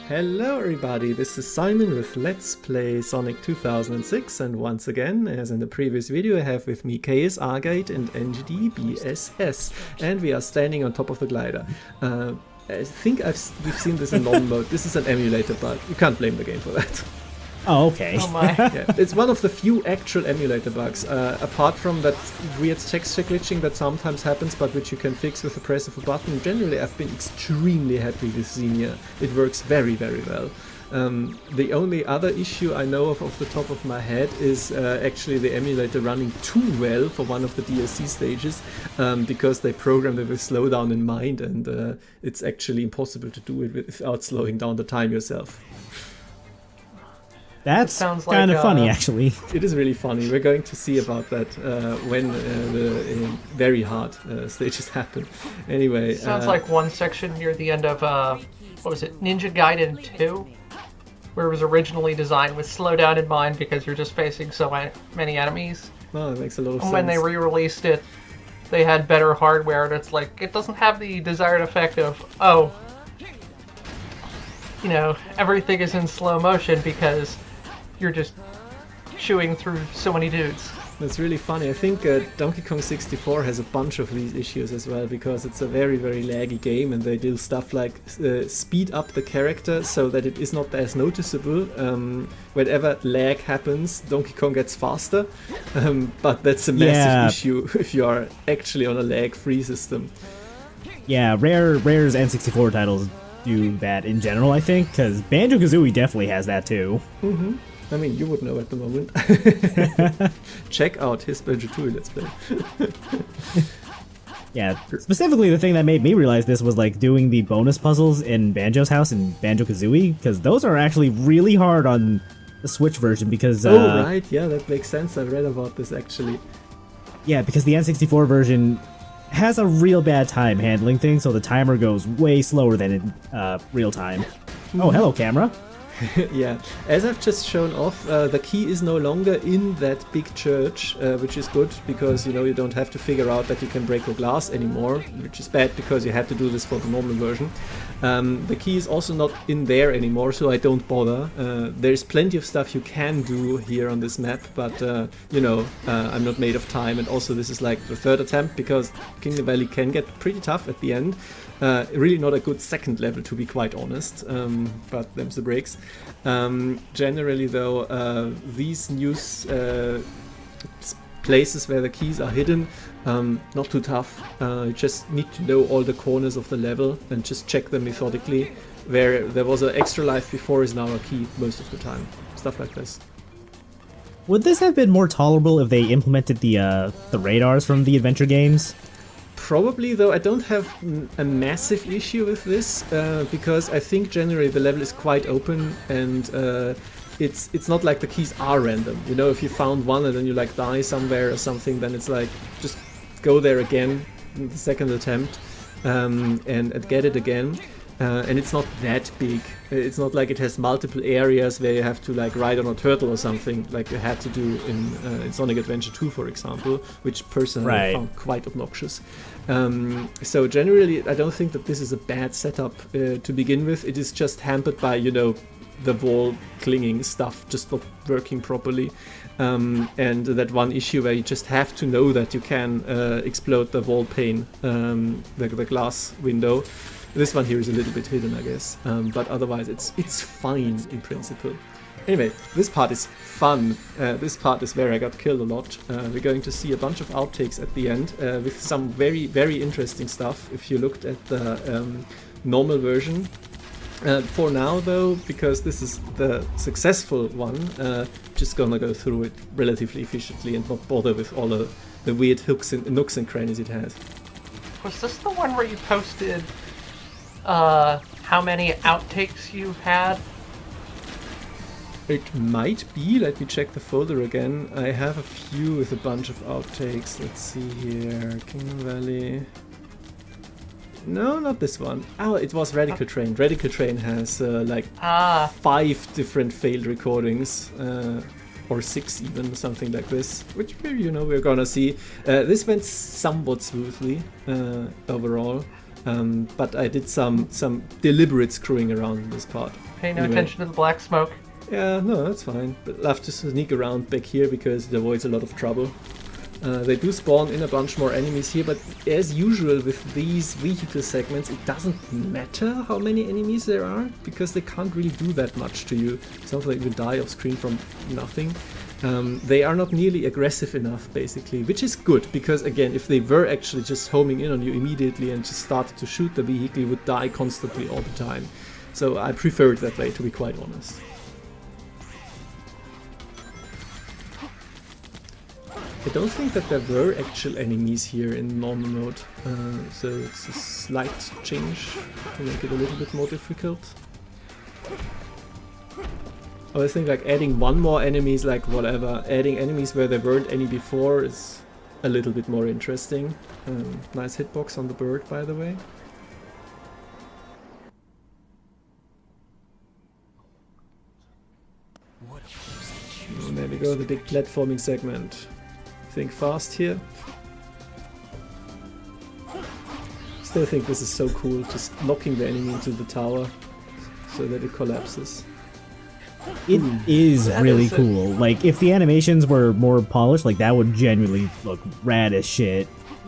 Hello everybody, this is Simon with Let's Play Sonic 2006, and once again, as in the previous video, I have with me ChaosArgate and NGDBSS, and we are standing on top of the glider. I think we've seen this in normal mode. This is an emulator bug. You can't blame the game for that. Oh, okay. Oh my. Yeah, it's one of the few actual emulator bugs, apart from that weird texture glitching that sometimes happens, but which you can fix with the press of a button. Generally, I've been extremely happy with Xenia. It works very, very well. The only other issue I know of the top of my head is actually the emulator running too well for one of the DLC stages, because they programmed it with slowdown in mind, and it's actually impossible to do it without slowing down the time yourself. That's kind of funny, actually. It is really funny. We're going to see about that when the very hard stages happen. Anyway. Sounds like one section near the end of, what was it, Ninja Gaiden 2? Where it was originally designed with slowdown in mind because you're just facing so many enemies. Oh, that makes a lot of sense. And when they re-released it, they had better hardware, and it's like, it doesn't have the desired effect of, oh, you know, everything is in slow motion because you're just chewing through so many dudes. That's really funny. I think Donkey Kong 64 has a bunch of these issues as well, because it's a very, very laggy game, and they do stuff like speed up the character so that it is not as noticeable. Whenever lag happens, Donkey Kong gets faster, but that's a massive issue if you are actually on a lag-free system. Yeah, Rare's N64 titles do that in general, I think, because Banjo-Kazooie definitely has that too. Mm-hmm. I mean, you would know at the moment. Check out his Banjo-Tooie Let's Play. Yeah, specifically the thing that made me realize this was like doing the bonus puzzles in Banjo's house in Banjo-Kazooie, because those are actually really hard on the Switch version because... oh, right, yeah, that makes sense. I've read about this actually. Yeah, because the N64 version has a real bad time handling things, so the timer goes way slower than in real time. Oh, hello, camera. Yeah, as I've just shown off, the key is no longer in that big church, which is good because, you know, you don't have to figure out that you can break the glass anymore, which is bad because you had to do this for the normal version. The key is also not in there anymore, so I don't bother. There's plenty of stuff you can do here on this map, but, you know, I'm not made of time, and also this is like the third attempt because Kingdom Valley can get pretty tough at the end. Really not a good second level, to be quite honest, but them's the breaks. Generally though, these new places where the keys are hidden, not too tough. You just need to know all the corners of the level and just check them methodically. Where there was an extra life before is now a key most of the time. Stuff like this. Would this have been more tolerable if they implemented the radars from the adventure games? Probably, though I don't have a massive issue with this, because I think generally the level is quite open, and it's not like the keys are random. You know, if you found one and then you like die somewhere or something, then it's like just go there again in the second attempt and get it again. And it's not that big. It's not like it has multiple areas where you have to like ride on a turtle or something like you had to do in Sonic Adventure 2, for example, which personally I found quite obnoxious. So generally, I don't think that this is a bad setup to begin with. It is just hampered by, you know, the wall clinging stuff just not working properly. And that one issue where you just have to know that you can explode the wall pane, the glass window. This one here is a little bit hidden, I guess, but otherwise it's fine in principle. Anyway, this part is fun. This part is where I got killed a lot. We're going to see a bunch of outtakes at the end with some very, very interesting stuff if you looked at the normal version. For now, though, because this is the successful one, just gonna go through it relatively efficiently and not bother with all the weird nooks and crannies it has. Was this the one where you posted how many outtakes you had? It might be. Let me check the folder again. I have a few with a bunch of outtakes. Let's see here. Kingdom Valley. No, not this one. Oh, it was Radical Train. Radical Train has like 5 different failed recordings. Or 6 even, something like this. Which, you know, we're gonna see. This went somewhat smoothly overall. But I did some deliberate screwing around in this part. Pay no attention to the black smoke. Yeah, no, that's fine. But I'll have to sneak around back here because it avoids a lot of trouble. They do spawn in a bunch more enemies here, but as usual with these vehicle segments, it doesn't matter how many enemies there are, because they can't really do that much to you. Some of them even die off screen from nothing. They are not nearly aggressive enough, basically, which is good, because again, if they were actually just homing in on you immediately and just started to shoot the vehicle, you would die constantly all the time. So I prefer it that way, to be quite honest. I don't think that there were actual enemies here in normal mode, so it's a slight change to make it a little bit more difficult. I think like adding one more enemy is like whatever. Adding enemies where there weren't any before is a little bit more interesting. Nice hitbox on the bird, by the way. And there we go, the big platforming segment. Think fast here. Still think this is so cool, just knocking the enemy into the tower so that it collapses. It is really cool. Like, if the animations were more polished, like, that would genuinely look rad as shit.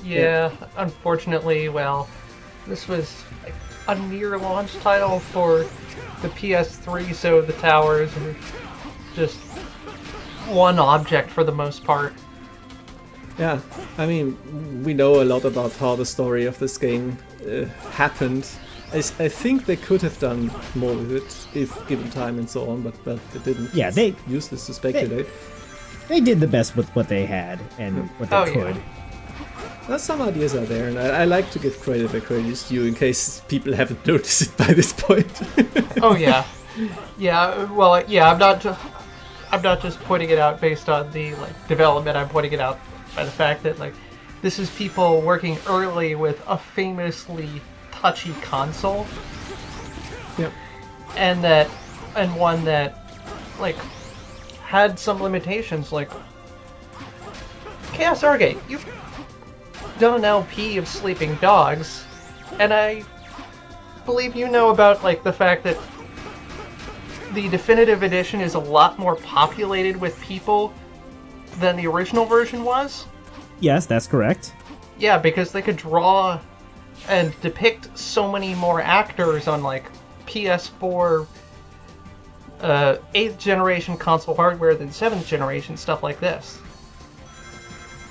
Yeah, unfortunately, well, this was like a near launch title for the PS3, so the towers are just one object for the most part. Yeah, I mean, we know a lot about how the story of this game happened. I think they could have done more with it if given time and so on, but they didn't. Yeah, they useless to speculate. They did the best with what they had and what they could. Yeah. Well, some ideas are there, and I like to give credit where credit is due in case people haven't noticed it by this point. Oh yeah, yeah. Well, yeah. I'm not just putting it out based on the development. I'm putting it out by the fact that this is people working early with a famously touchy console. Yep. And one that had some limitations, like ChaosArgate. You've done an LP of Sleeping Dogs, and I believe you know about the fact that the definitive edition is a lot more populated with people than the original version was? Yes, that's correct. Yeah, because they could draw and depict so many more actors on PS4 8th generation console hardware than 7th generation, stuff like this.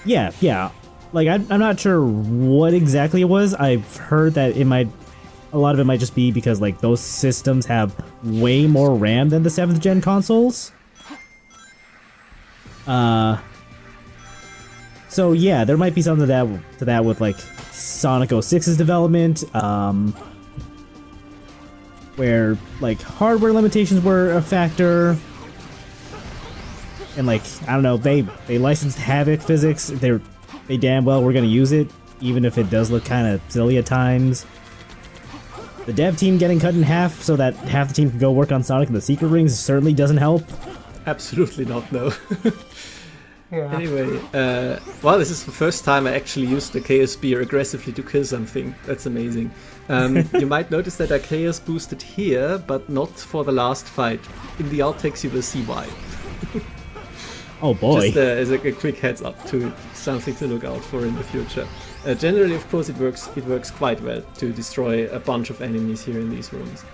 Yeah. I'm not sure what exactly it was. I've heard that a lot of it might just be because those systems have way more RAM than the 7th gen consoles. So yeah, there might be something to that with Sonic 06's development, where hardware limitations were a factor, and I don't know, they licensed Havoc physics. They damn well were gonna use it, even if it does look kind of silly at times. The dev team getting cut in half so that half the team can go work on Sonic and the Secret Rings certainly doesn't help. Absolutely not, no. Yeah. Anyway, well, this is the first time I actually used the Chaos Spear aggressively to kill something. That's amazing. You might notice that I Chaos boosted here, but not for the last fight. In the outtakes you will see why. Oh boy. Just as a quick heads up to something to look out for in the future. Generally, of course, it works quite well to destroy a bunch of enemies here in these rooms.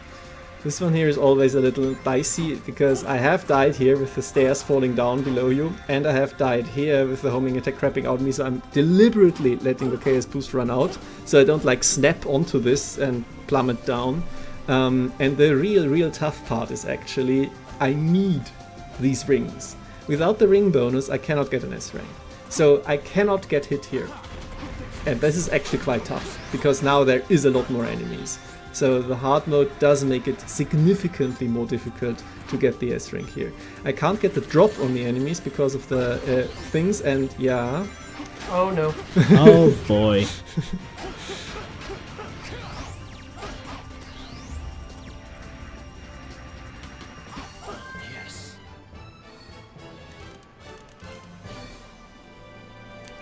This one here is always a little dicey, because I have died here with the stairs falling down below you, and I have died here with the homing attack crapping out me, so I'm deliberately letting the Chaos Boost run out, so I don't snap onto this and plummet down. And the real tough part is actually, I need these rings. Without the ring bonus, I cannot get an S rank. So I cannot get hit here. And this is actually quite tough, because now there is a lot more enemies. So the hard mode does make it significantly more difficult to get the S rank here. I can't get the drop on the enemies because of the things, and yeah. Oh no. Oh boy.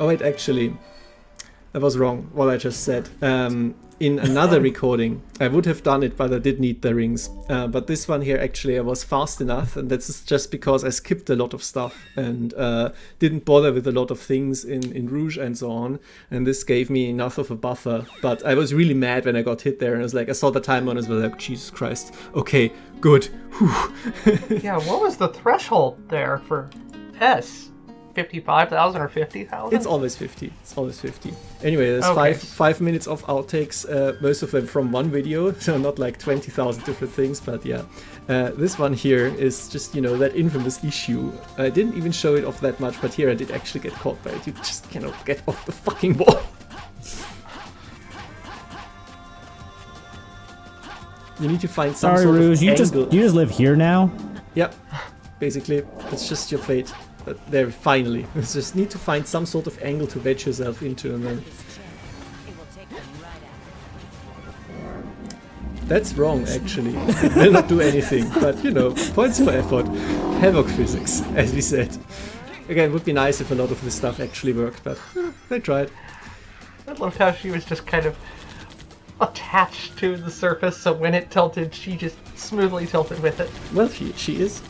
Oh wait, actually, I was wrong, what I just said. in another recording, I would have done it, but I did need the rings. But this one here, actually, I was fast enough, and that's just because I skipped a lot of stuff and didn't bother with a lot of things in Rouge and so on. And this gave me enough of a buffer. But I was really mad when I got hit there, and I was like, I saw the time on it, and I was like, Jesus Christ. Okay, good. Whew. Yeah, what was the threshold there for S? 55,000 or 50,000? It's always 50. It's always 50. Anyway, there's Okay. five minutes of outtakes, most of them from one video, so not like 20,000 different things, but yeah. This one here is just, you know, that infamous issue. I didn't even show it off that much, but here I did actually get caught by it. You just cannot get off the fucking wall. You need to find some Sorry, sort Rouge, of you angle. just live here now? Yep, basically, it's just your fate. But there, finally. You just need to find some sort of angle to wedge yourself into, and then... That's wrong, actually. It will not do anything, but, you know, points for effort. Havoc physics, as we said. Again, it would be nice if a lot of this stuff actually worked, but I tried. I loved how she was just kind of attached to the surface, so when it tilted, she just smoothly tilted with it. Well, she is.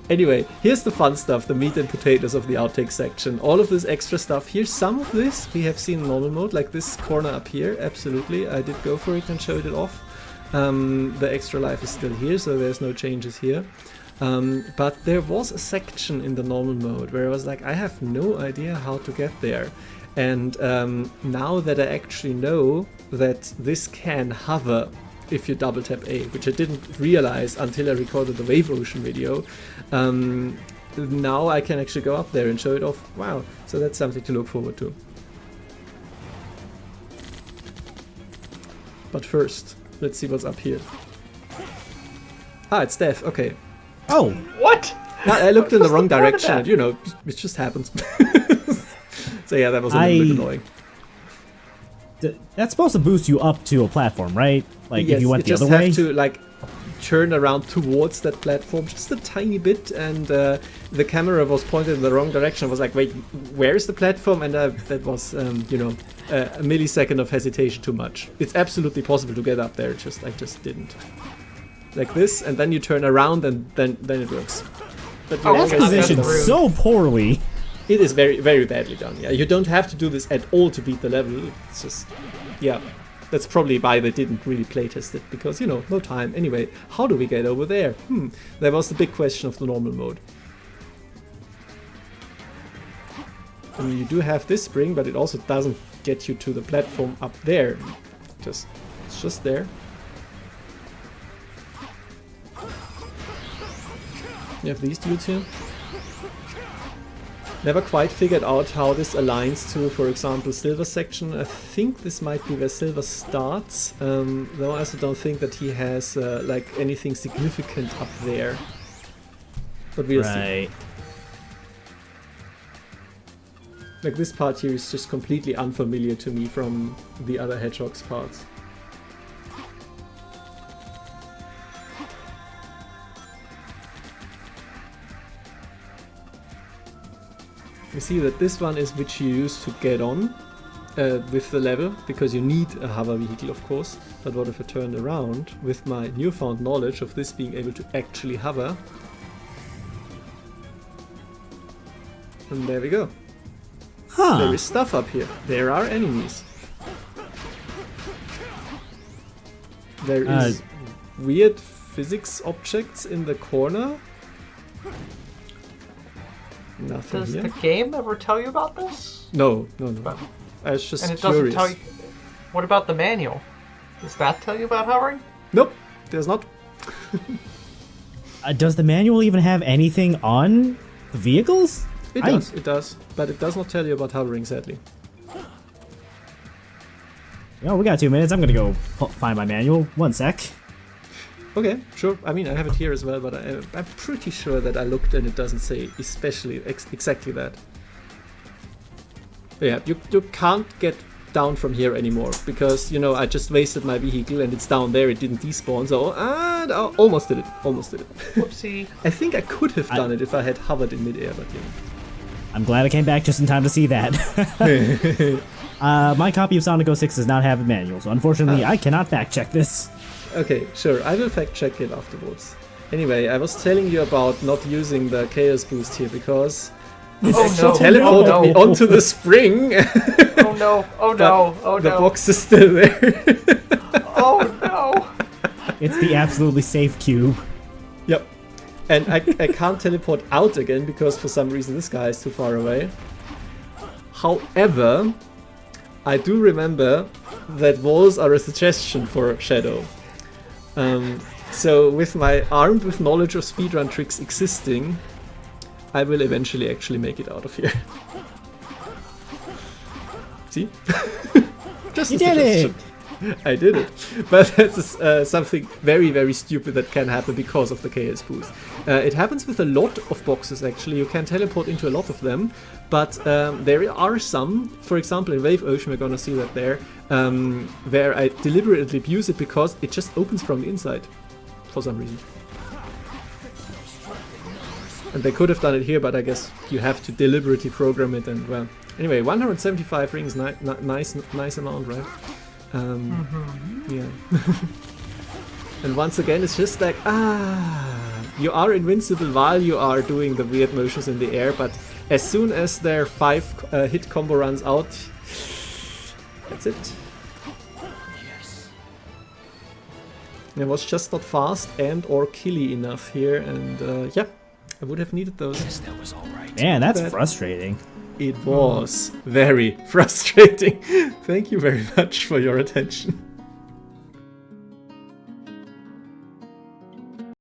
Anyway, here's the fun stuff, the meat and potatoes of the outtake section. All of this extra stuff. Here's some of this we have seen in normal mode, like this corner up here. Absolutely, I did go for it and showed it off. The extra life is still here, so there's no changes here. But there was a section in the normal mode where I was like, I have no idea how to get there. And now that I actually know that this can hover if you double tap A, which I didn't realize until I recorded the Wave Ocean video, now I can actually go up there and show it off. Wow, so that's something to look forward to. But first, let's see what's up here. Ah, it's death, okay. Oh! What? I looked in the wrong Where did direction, that- and you know, it just happens. So yeah, that was a little bit annoying. That's supposed to boost you up to a platform, right? Like, Yes, if you went the you other just way? have to like turn around towards that platform just a tiny bit, and the camera was pointed in the wrong direction. I was like, wait, where is the platform? And that was, you know, a millisecond of hesitation too much. It's absolutely possible to get up there, I just didn't. Like this, and then you turn around, and then it works. But you Oh, always That's okay, have positioned to- rude. so poorly. It is very, very badly done. Yeah, you don't have to do this at all to beat the level. It's just, yeah, that's probably why they didn't really playtest it, because, you know, no time. Anyway, how do we get over there? That was the big question of the normal mode. I mean, you do have this spring, but it also doesn't get you to the platform up there. It's just there. You have these dudes here. Never quite figured out how this aligns to, for example, Silver section. I think this might be where Silver starts, though I also don't think that he has like anything significant up there. But we'll see. Right. Like this part here is just completely unfamiliar to me from the other Hedgehog's parts. You see that this one is which you use to get on with the level, because you need a hover vehicle, of course. But what if I turn around with my newfound knowledge of this being able to actually hover? And there we go. Huh. There is stuff up here. There are enemies. There is weird physics objects in the corner. Nothing Does here. the game ever tell you about this? No. But- I was just And it doesn't curious. tell you. What about the manual? Does that tell you about hovering? Nope, there's not. Does the manual even have anything on the vehicles? It does, but it does not tell you about hovering, sadly. Well, we got 2 minutes. I'm gonna go find my manual. 1 sec. Okay, sure. I mean, I have it here as well, but I'm pretty sure that I looked and it doesn't say especially exactly that. But yeah, you can't get down from here anymore, because, you know, I just wasted my vehicle and it's down there, it didn't despawn, so I almost did it. Whoopsie. I think I could have done it if I had hovered in midair, but you know. I'm glad I came back just in time to see that. My copy of Sonic 06 does not have a manual, so unfortunately I cannot fact check this. Okay, sure, I will fact check it afterwards. Anyway, I was telling you about not using the Chaos Boost here because it actually teleported me onto the spring. Oh no, oh no, oh no. The box is still there. Oh no. It's the absolutely safe cube. Yep. And I can't teleport out again because for some reason this guy is too far away. However, I do remember that walls are a suggestion for Shadow. So with my armed with knowledge of speedrun tricks existing, I will eventually actually make it out of here. See? Just You did it! I did it. But that's something very, very stupid that can happen because of the Chaos Boost. It happens with a lot of boxes actually. You can teleport into a lot of them. But there are some, for example in Wave Ocean, we're gonna see that there, where I deliberately abuse it because it just opens from the inside. For some reason. And they could have done it here, but I guess you have to deliberately program it and well. Anyway, 175 rings, nice amount, right? Yeah. And once again, it's just like, you are invincible while you are doing the weird motions in the air, but as soon as their 5 hit combo runs out, that's it. It was just not fast and or killy enough here, and yeah, I would have needed those. Man, that's frustrating. It was very frustrating. Thank you very much for your attention.